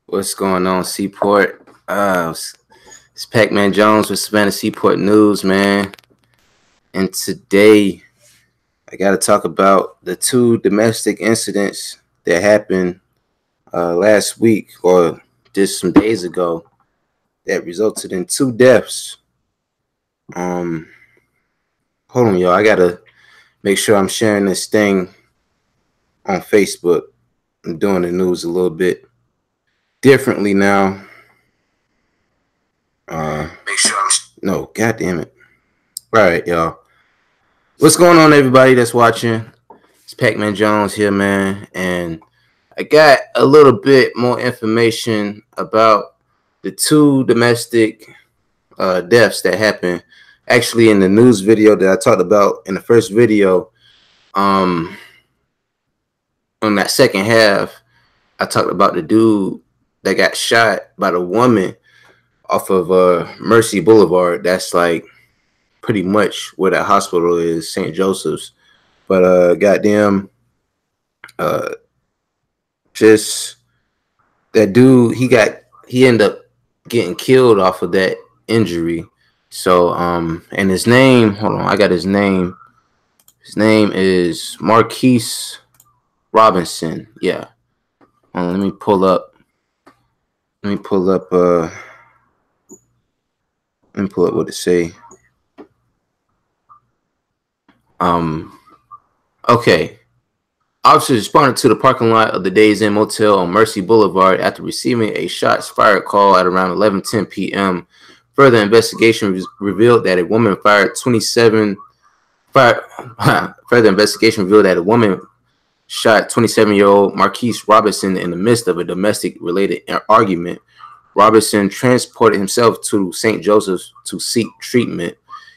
What's going on, Seaport? It's Pac-Man Jones with Savannah Seaport News, man. And today, I got to talk about the two domestic incidents that happened last week or just some days ago that resulted in two deaths. Hold on, y'all. I got to make sure I'm sharing this thing on Facebook. I'm doing the news a little bit differently now. No, god damn it. All right, y'all. What's going on, everybody that's watching? It's Pac-Man Jones here, man, and I got a little bit more information about the two domestic deaths that happened actually in the news video that I talked about in the first video. On that second half, I talked about the dude that got shot by the woman off of Mercy Boulevard. That's like pretty much where that hospital is, St. Joseph's. But goddamn, just that dude, he ended up getting killed off of that injury. So and his name, hold on, I got his name. His name is Marquise Robinson. Yeah. Let me pull up what it say. Okay. Officers responded to the parking lot of the Days Inn Motel on Mercy Boulevard after receiving a shots fired call at around 11:10 p.m. Further investigation revealed that a woman shot 27-year-old Marquise Robinson in the midst of a domestic-related argument. Robinson transported himself to St. Joseph's to seek treatment.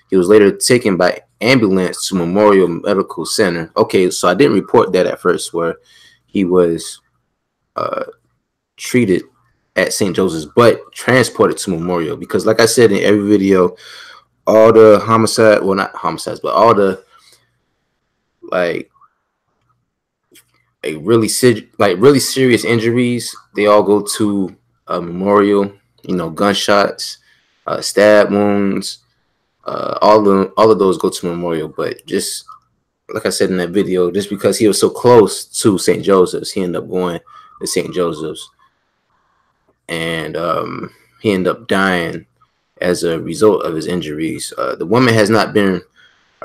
He was later taken by ambulance to Memorial Medical Center. Okay, so I didn't report that at first, where he was treated at St. Joseph's, but transported to Memorial, because like I said in every video, all the not homicides, but all the really serious injuries, they all go to Memorial. You know, gunshots, stab wounds, all of those go to Memorial. But just like I said in that video, just because he was so close to St. Joseph's, he ended up going to St. Joseph's, and he ended up dying as a result of his injuries. The woman has not been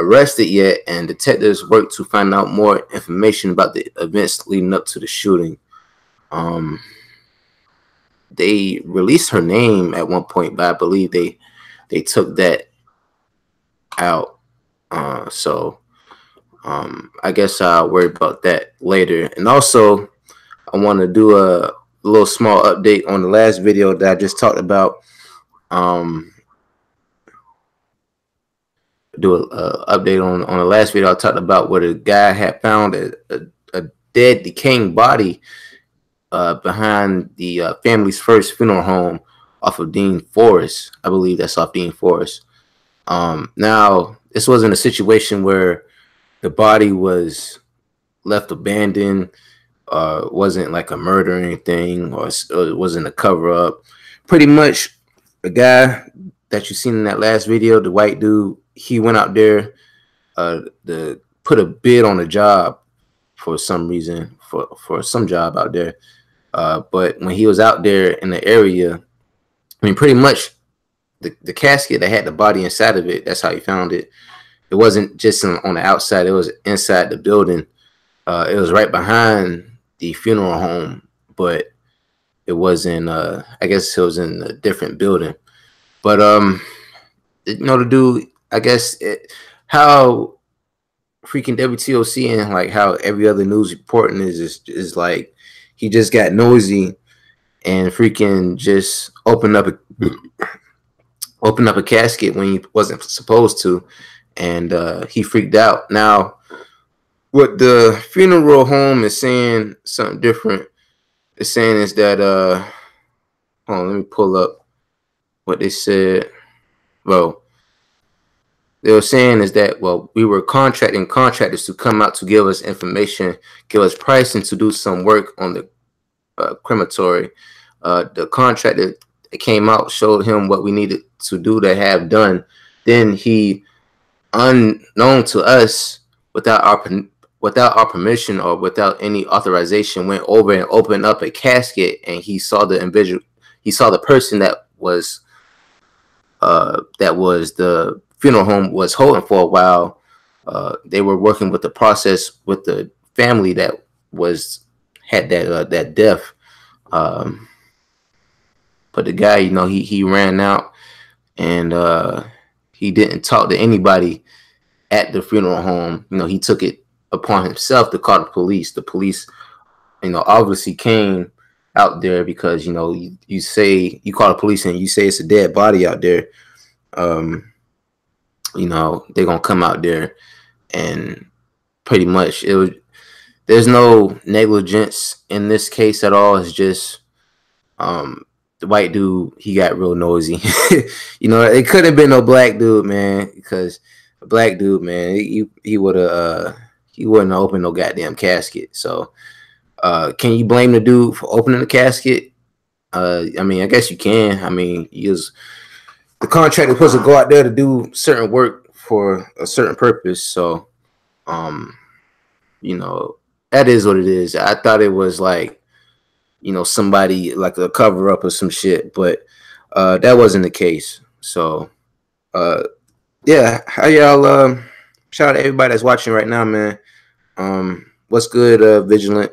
arrested yet, and detectives work to find out more information about the events leading up to the shooting. They released her name at one point, but I believe they took that out. So I guess I'll worry about that later. And also, I want to do a little small update on the last video that I just talked about. Do a update on the last video I talked about, where the guy had found a dead, decaying body behind the family's first funeral home off of Dean Forest. I believe that's off Dean Forest. Now, this wasn't a situation where the body was left abandoned, wasn't like a murder or anything, or it wasn't a cover-up. Pretty much, the guy that you seen in that last video, the white dude, he went out there to put a bid on a job for some reason, for some job out there. But when he was out there in the area, I mean, pretty much the casket that had the body inside of it, that's how he found it. It wasn't just on the outside, it was inside the building. It was right behind the funeral home, but it wasn't, I guess it was in a different building. But, you know, the dude, I guess how freaking WTOC and like how every other news reporting is like, he just got nosy and freaking just opened up a casket when he wasn't supposed to, and he freaked out. Now, what the funeral home is saying, something different. It's saying is that hold on, let me pull up what they said. Well, they were saying is that, well, we were contracting contractors to come out to give us information, give us pricing to do some work on the crematory. The contract that came out showed him what we needed to do to have done. Then he, unknown to us, without our permission or without any authorization, went over and opened up a casket, and he saw the individual. He saw the person that was the funeral home was holding for a while. They were working with the process with the family that had that death. But the guy, he ran out, and he didn't talk to anybody at the funeral home. He took it upon himself to call the police. The police, obviously came out there because, you say you call the police and you say it's a dead body out there. They're gonna come out there, and pretty much there's no negligence in this case at all. It's just the white dude, he got real nosy. It could have been no black dude, man, because a black dude, man, he wouldn't have opened no goddamn casket. So can you blame the dude for opening the casket? I guess you can. The contractor was supposed to go out there to do certain work for a certain purpose. So that is what it is. I thought it was like, somebody like a cover up or some shit, but that wasn't the case. So yeah, how y'all shout out to everybody that's watching right now, man. What's good, Vigilant?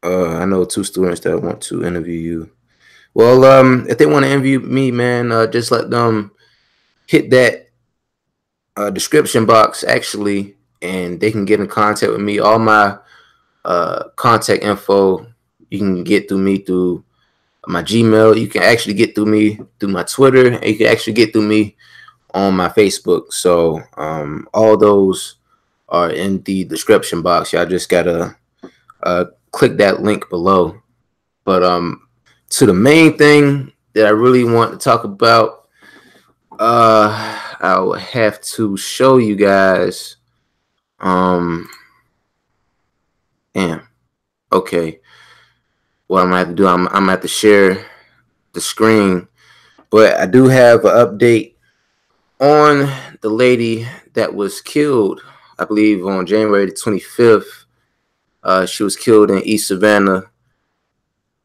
I know 2 students that want to interview you. Well, if they want to interview me, man, just let them hit that description box actually, and they can get in contact with me. All my contact info you can get through me through my Gmail. You can actually get through me through my Twitter, and you can actually get through me on my Facebook. So all those are in the description box. Y'all just gotta click that link below. But to the main thing that I really want to talk about, I will have to show you guys. Damn. Okay. What I'm gonna have to do, I'm gonna have to share the screen. But I do have an update on the lady that was killed, I believe, on January the 25th. She was killed in East Savannah.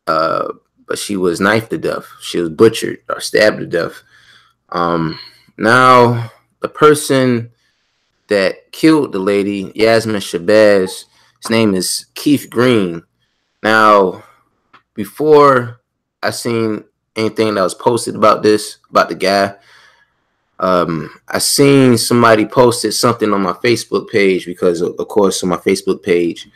But she was knifed to death. She was butchered or stabbed to death. Now, the person that killed the lady, Yasmin Shabazz, his name is Keith Green. Now, before I seen anything that was posted about this, about the guy, I seen somebody posted something on my Facebook page because, of course, on my Facebook page,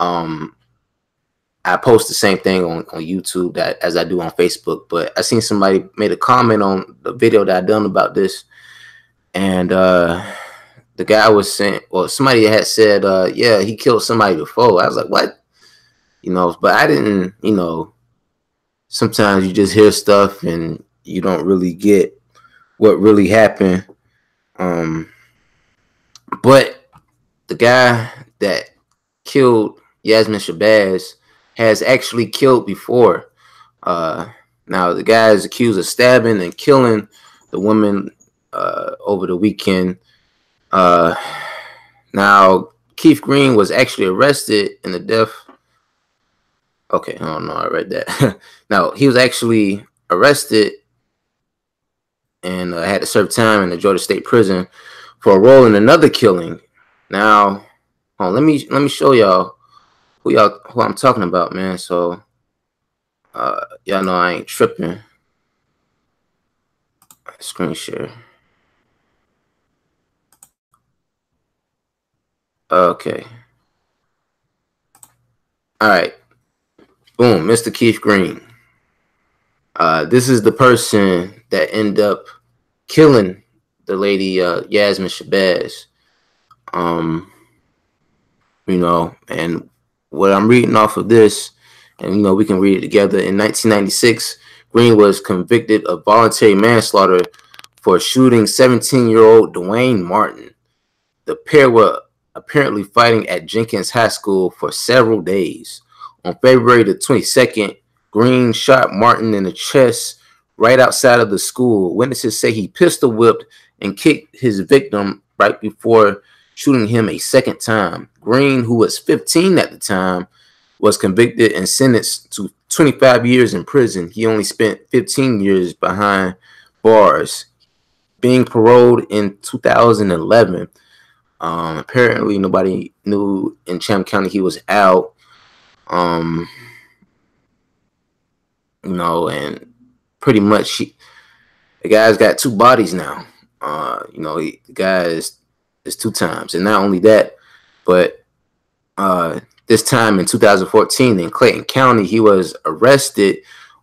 I post the same thing on YouTube as I do on Facebook. But I seen somebody made a comment on the video that I done about this, and the guy was saying, well, somebody had said, yeah, he killed somebody before. I was like, what? But I didn't, sometimes you just hear stuff and you don't really get what really happened. But the guy that killed Yasmin Shabazz has actually killed before. Now, the guy is accused of stabbing and killing the woman over the weekend. Now, Keith Green was actually arrested in the death. Okay, I don't know. I read that. Now, he was actually arrested and had to serve time in the Georgia State Prison for a role in another killing. Now, let me show y'all who I'm talking about, man. So, y'all know I ain't tripping. Screen share. Okay. All right. Boom, Mr. Keith Green. This is the person that ended up killing the lady Yasmin Shabazz. And what I'm reading off of this, and we can read it together. In 1996, Green was convicted of voluntary manslaughter for shooting 17-year-old Dwayne Martin. The pair were apparently fighting at Jenkins High School for several days. On February the 22nd, Green shot Martin in the chest right outside of the school. Witnesses say he pistol whipped and kicked his victim right before shooting him a second time. Green, who was 15 at the time, was convicted and sentenced to 25 years in prison. He only spent 15 years behind bars, being paroled in 2011. Apparently, nobody knew in Chatham County he was out. And pretty much the guy's got two bodies now. The guy is 2 times, and not only that, but this time in 2014 in Clayton County, he was arrested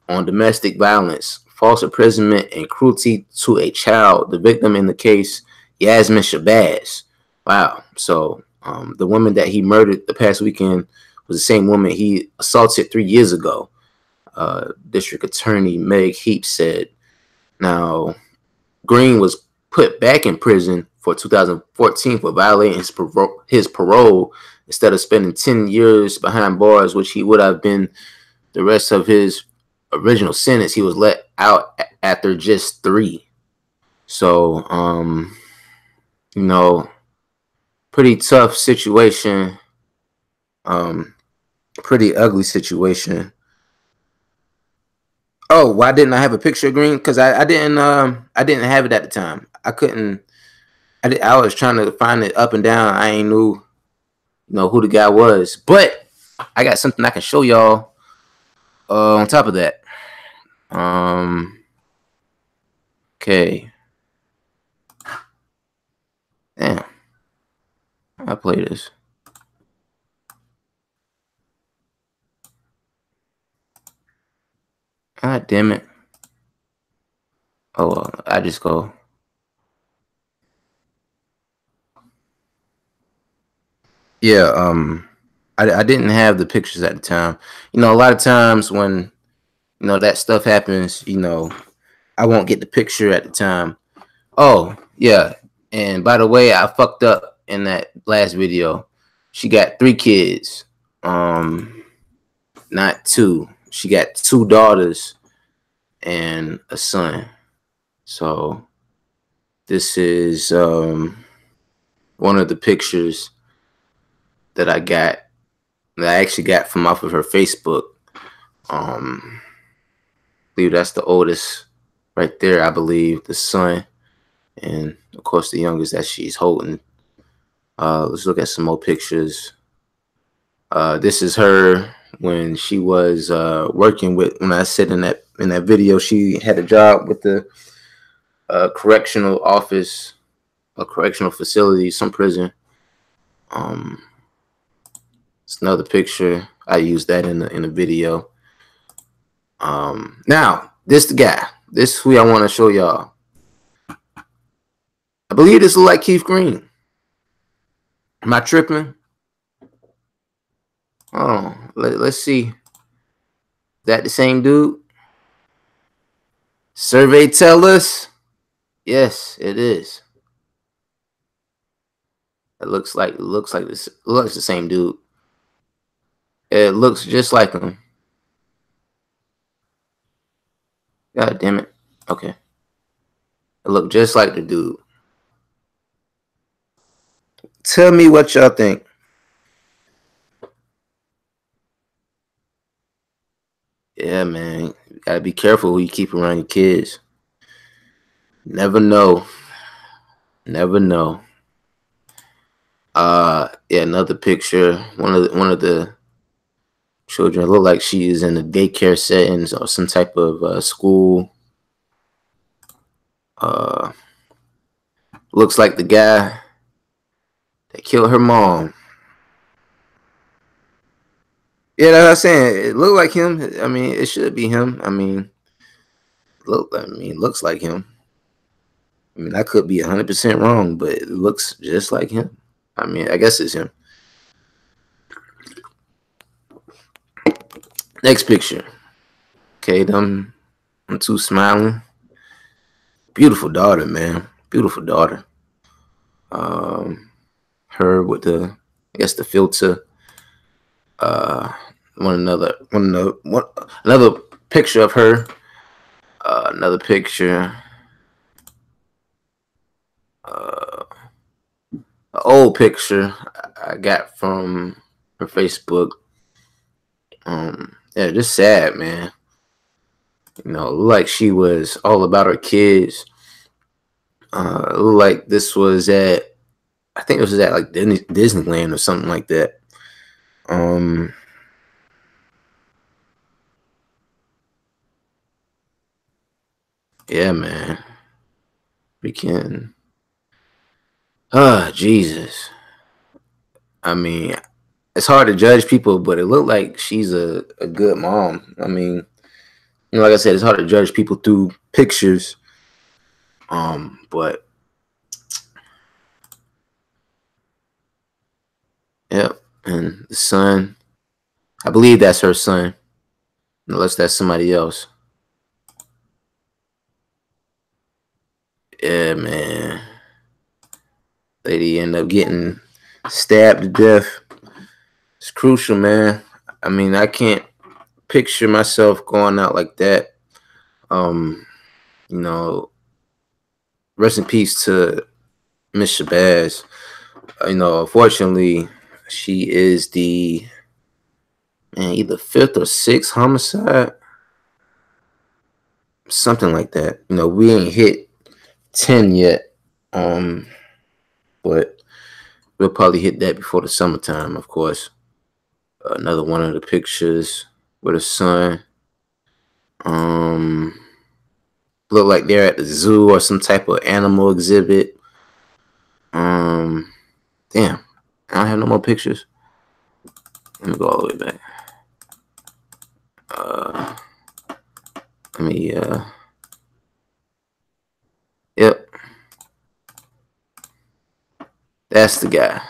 on domestic violence, false imprisonment, and cruelty to a child. The victim in the case, Yasmin Shabazz. Wow. So the woman that he murdered the past weekend was the same woman he assaulted 3 years ago. District Attorney Meg Heap said. Now, Green was put back in prison for 2014 for violating his parole instead of spending 10 years behind bars, which he would have been the rest of his original sentence. He was let out after just 3. So, pretty tough situation. Pretty ugly situation. Oh, why didn't I have a picture of Green? Because I didn't have it at the time. I couldn't. I was trying to find it up and down. I ain't knew, who the guy was. But I got something I can show y'all. On top of that, okay. Damn, I play this. God damn it. Oh, well, I just go. Yeah, I didn't have the pictures at the time. A lot of times when, that stuff happens, I won't get the picture at the time. Oh, yeah. And by the way, I fucked up in that last video. She got 3 kids. Not 2. She got 2 daughters and a son. So this is one of the pictures that I actually got from off of her Facebook. I believe that's the oldest right there. I believe the son, and of course the youngest that she's holding. Let's look at some more pictures. This is her when she was working with. When I said in that video, she had a job with the correctional office, a correctional facility, some prison. It's another picture. I used that in the video. Now this the guy. This is who I want to show y'all. I believe this look like Keith Green. Am I tripping? Oh, let's see. Is that the same dude? Survey tell us. Yes, it is. It looks like this. It looks the same dude. It looks just like him. God damn it. Okay. It looked just like the dude. Tell me what y'all think. Yeah, man. You gotta be careful who you keep around your kids. Never know. Never know. Yeah, another picture. One of the children look like she is in a daycare settings or some type of school. Looks like the guy that killed her mom. Yeah, that's what I'm saying. It looked like him. I mean, it should be him. I mean, looks like him. I mean, I could be 100% wrong, but it looks just like him. I mean, I guess it's him. Next picture. Okay, I'm too smiling. Beautiful daughter, man. Beautiful daughter. Her with the, I guess the filter. another picture of her. Another picture. An old picture I got from her Facebook. Yeah, just sad, man. Like she was all about her kids. Like this was at, I think it was at like Disneyland or something like that. Yeah, man. Freaking. Jesus. I mean, it's hard to judge people, but it looked like she's a good mom. I mean, like I said, it's hard to judge people through pictures. But yep, and the son, I believe that's her son, unless that's somebody else. Yeah, man. Lady ended up getting stabbed to death. It's crucial, man. I mean, I can't picture myself going out like that. You know, rest in peace to Miss Shabazz. Unfortunately, she is the either fifth or sixth homicide, something like that. We ain't hit 10 yet, but we'll probably hit that before the summertime, of course. Another one of the pictures with her son. Look like they're at the zoo or some type of animal exhibit. Damn, I don't have no more pictures. Let me go all the way back. Let me, yep. That's the guy.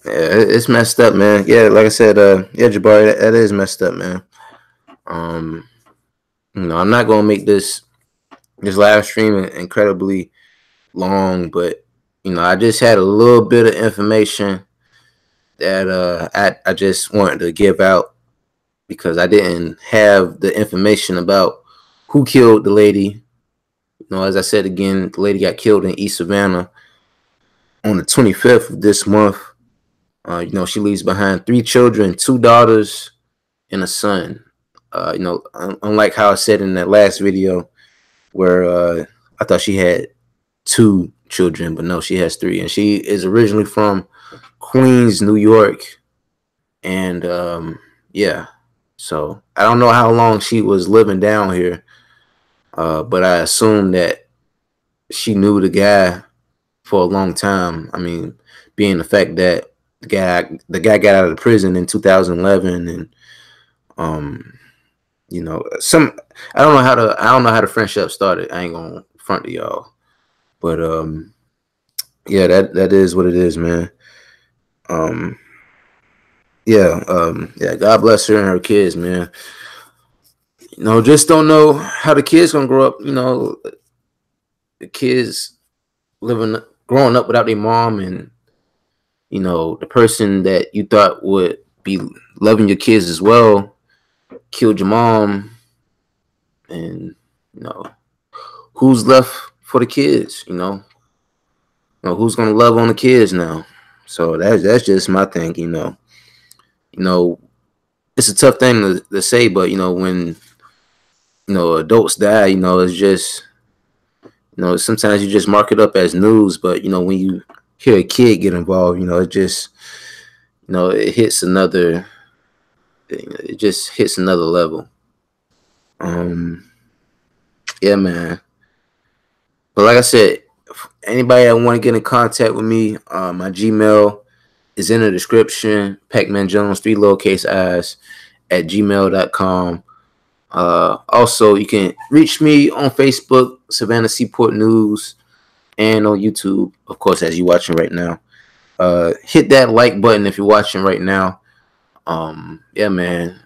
Yeah, it's messed up, man. Yeah, like I said, yeah, Jabari, that is messed up, man. I'm not gonna make this live stream incredibly long, but I just had a little bit of information that I just wanted to give out because I didn't have the information about who killed the lady. As I said again, the lady got killed in East Savannah on the 25th of this month. She leaves behind 3 children, 2 daughters, and a son. Unlike how I said in that last video where I thought she had 2 children, but no, she has 3. And she is originally from Queens, New York. And yeah, so I don't know how long she was living down here, but I assume that she knew the guy for a long time. I mean, being the fact that the guy got out of prison in 2011, and some I don't know how the friendship started. I ain't gonna front to y'all, but yeah, that is what it is, man. Yeah, yeah. God bless her and her kids, man. Just don't know how the kids gonna grow up. The kids growing up without their mom, and the person that you thought would be loving your kids as well killed your mom, and who's left for the kids? Who's gonna love on the kids now? So that's just my thing. It's a tough thing to say, but when adults die, it's just sometimes you just mark it up as news, but when you hear a kid get involved, it just it hits another. It just hits another level. Yeah, man. But like I said, anybody that want to get in contact with me, my Gmail is in the description. pacmanjonesiii 3 lowercase i's at gmail.com. Also, you can reach me on Facebook, Savannah Seaport News, and on YouTube, of course, as you're watching right now. Hit that like button if you're watching right now. Yeah, man.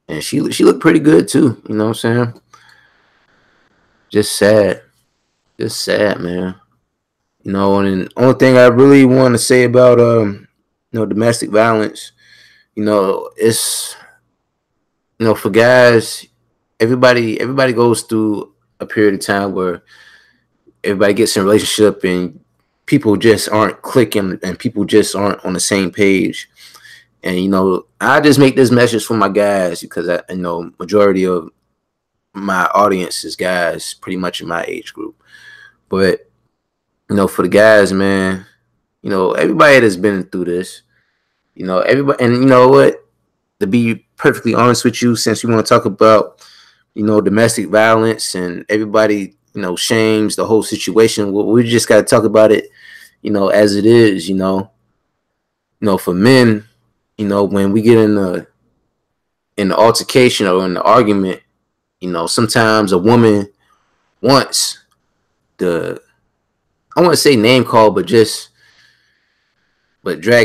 And she looked pretty good too. You know what I'm saying? Just sad, man. You know, and the only thing I really want to say about domestic violence, it's for guys, everybody goes through a period of time where everybody gets in a relationship and people just aren't clicking and people just aren't on the same page. And I just make this message for my guys because I know majority of my audience is guys, pretty much in my age group. But for the guys, man, everybody that's been through this, everybody, and you know what? To be perfectly honest with you, since you want to talk about, domestic violence and everybody, shames the whole situation, we just got to talk about it, as it is, for men, when we get in the altercation or in the argument, sometimes a woman wants the, I want to say name call, but drag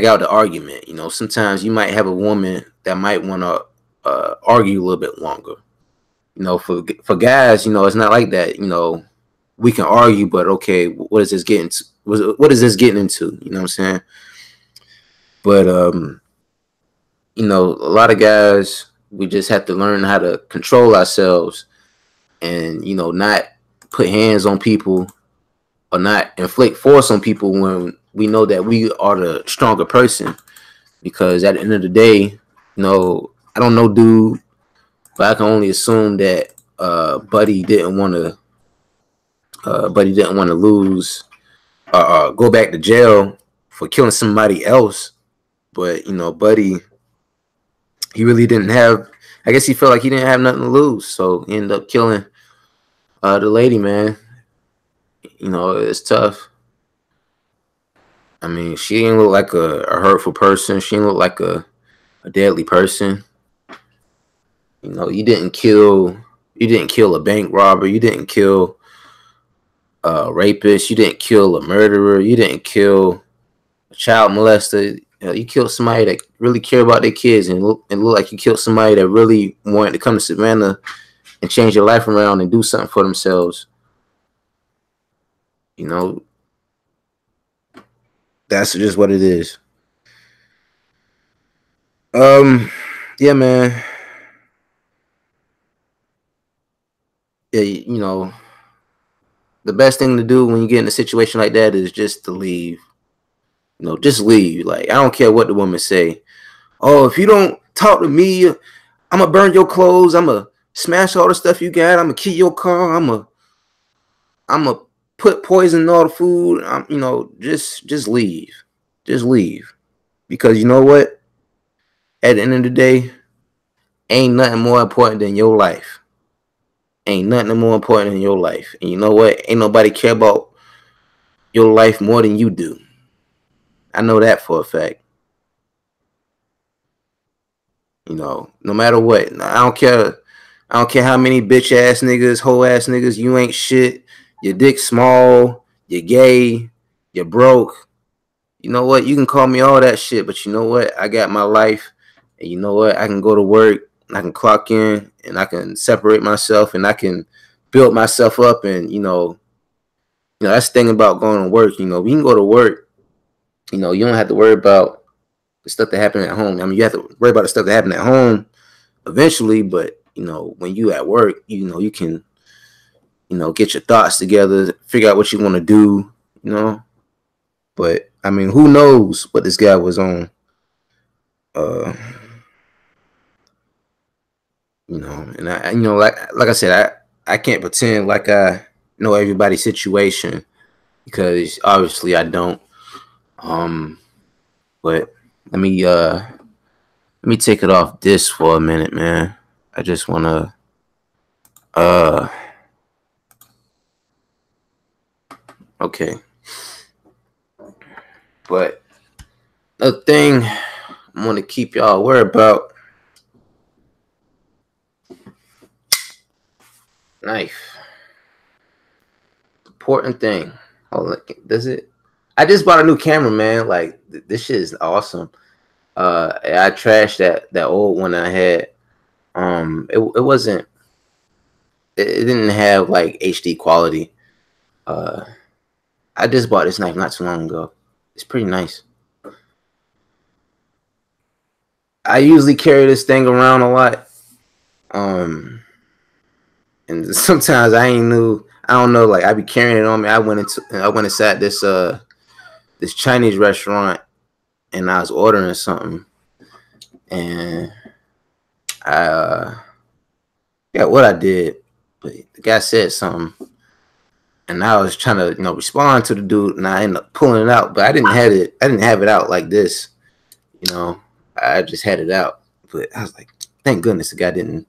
out the argument. Sometimes you might have a woman that might want to argue a little bit longer. For guys, it's not like that. We can argue, but okay, what is this getting to? What is this getting into? You know what I'm saying? But a lot of guys, we just have to learn how to control ourselves and not put hands on people or not inflict force on people when we know that we are the stronger person. Because at the end of the day, I don't know, dude, but I can only assume that Buddy didn't want to lose go back to jail for killing somebody else. But Buddy, he really didn't have. I guess he felt like he didn't have nothing to lose, so he ended up killing the lady, man. It's tough. I mean, she didn't look like a hurtful person. She didn't look like a deadly person. You didn't kill a bank robber. You didn't kill a rapist. You didn't kill a murderer. You didn't kill a child molester. You killed somebody that really cared about their kids and look like you killed somebody that really wanted to come to Savannah and change their life around and do something for themselves. That's just what it is. Yeah, man. Yeah, the best thing to do when you get in a situation like that is just to leave. Just leave. Like, I don't care what the woman say. Oh, if you don't talk to me, I'm gonna burn your clothes. I'm gonna smash all the stuff you got. I'm gonna kill your car. I'm gonna put poison in all the food. Just leave. Just leave. Because you know what? At the end of the day, ain't nothing more important than your life. Ain't nothing more important than your life. And you know what? Ain't nobody care about your life more than you do. I know that for a fact. No matter what. I don't care. I don't care how many bitch ass niggas, hoe ass niggas, you ain't shit. Your dick small, you're gay, you're broke. You know what? You can call me all that shit, but you know what? I got my life, and you know what? I can go to work, and I can clock in, and I can separate myself, and I can build myself up, and that's the thing about going to work. We can go to work. You don't have to worry about the stuff that happened at home. I mean, you have to worry about the stuff that happened at home eventually, but when you at work, you can get your thoughts together, figure out what you want to do, but I mean, who knows what this guy was on, and I like I said, I can't pretend like I know everybody's situation because obviously I don't. But let me take it off this for a minute, man. I just wanna okay. But the thing I'm gonna keep y'all aware about, knife. Important thing. Hold on, does it? I just bought a new camera, man. Like this shit is awesome. I trashed that old one I had. It wasn't. It didn't have like HD quality. I I just bought this knife not too long ago. It's pretty nice. I usually carry this thing around a lot. And sometimes I don't know, like I be carrying it on me. I went inside this this Chinese restaurant and I was ordering something and I yeah, what I did, but the guy said something and I was trying to, respond to the dude and I ended up pulling it out, but I didn't have it out like this, I just had it out. But I was like, thank goodness the guy didn't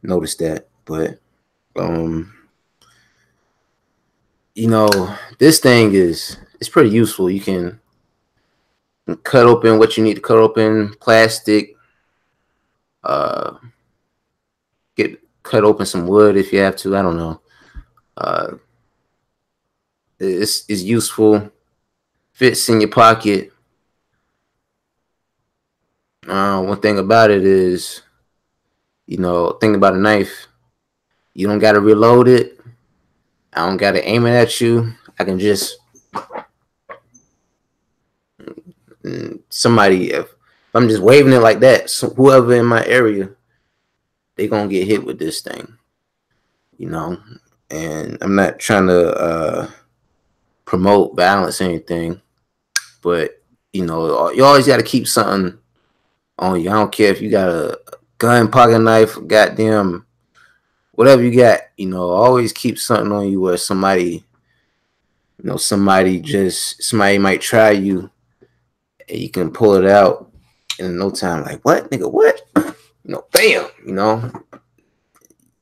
notice that. But this thing it's pretty useful. You can cut open what you need to cut open, plastic, cut open some wood if you have to. I don't know. It's useful, fits in your pocket. One thing about it is, thing about a knife, you don't got to reload it. I don't got to aim it at you. I can just if I'm just waving it like that, so whoever in my area, they gonna get hit with this thing, and I'm not trying to promote violence or anything, but you always got to keep something on you. I don't care if you got a gun, pocket knife, goddamn whatever you got, always keep something on you where somebody might try you and you can pull it out in no time. Like, what, nigga, what? Bam,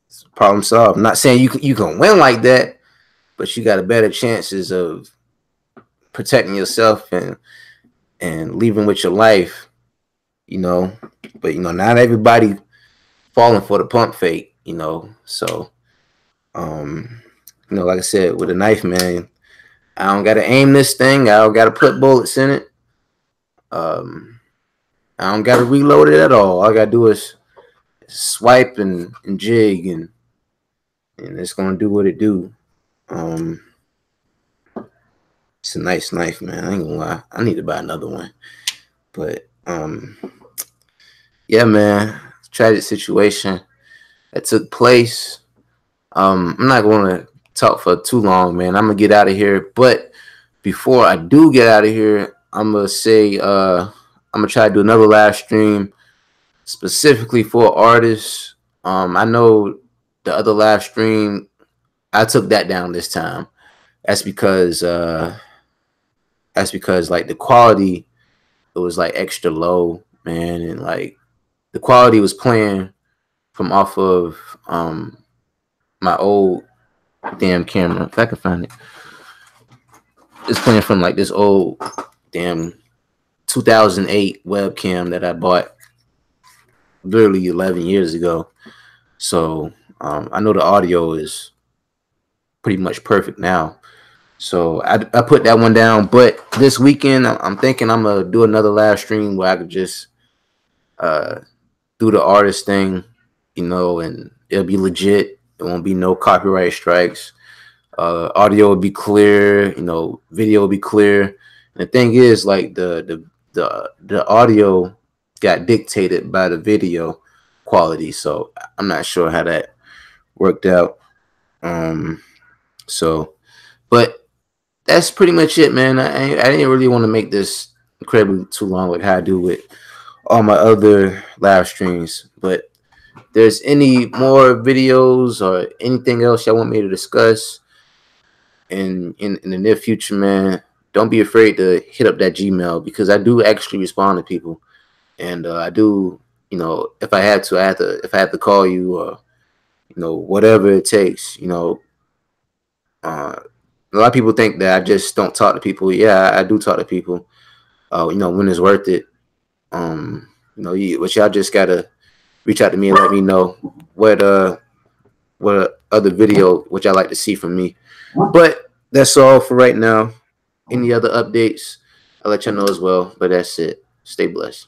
it's problem solved. I'm not saying you can win like that, but you got a better chances of protecting yourself and leaving with your life, but not everybody falling for the pump fake, so like I said, with a knife, man, I don't gotta aim this thing, I don't gotta put bullets in it, I don't gotta reload it at all I gotta do is swipe and jig and it's gonna do what it do. It's a nice knife, man. I ain't gonna lie, I need to buy another one. But yeah, man, tragic situation that took place. I'm not going to talk for too long, man. I'm gonna get out of here. But before I do get out of here, I'm gonna say I'm gonna try to do another live stream specifically for artists. I know the other live stream, I took that down this time. That's because like the quality, it was like extra low, man, and like the quality was playing from off of my old damn camera. If I can find it, it's playing from like this old damn 2008 webcam that I bought literally 11 years ago. So I know the audio is pretty much perfect now. So I put that one down. But this weekend, I'm thinking I'm gonna do another live stream where I could just do the artist thing, and it'll be legit. It won't be no copyright strikes. Audio will be clear, video will be clear. And the thing is, like the audio got dictated by the video quality, so I'm not sure how that worked out. But that's pretty much it, man. I didn't really want to make this incredibly too long like how I do with all my other live streams. But if there's any more videos or anything else y'all want me to discuss in the near future, man, don't be afraid to hit up that Gmail, because I do actually respond to people, and I do, if I have to call you, or whatever it takes. A lot of people think that I just don't talk to people. Yeah, I do talk to people. When it's worth it. But y'all just gotta reach out to me and let me know what other video which I like to see from me. But that's all for right now. Any other updates, I'll let y'all know as well. But that's it. Stay blessed.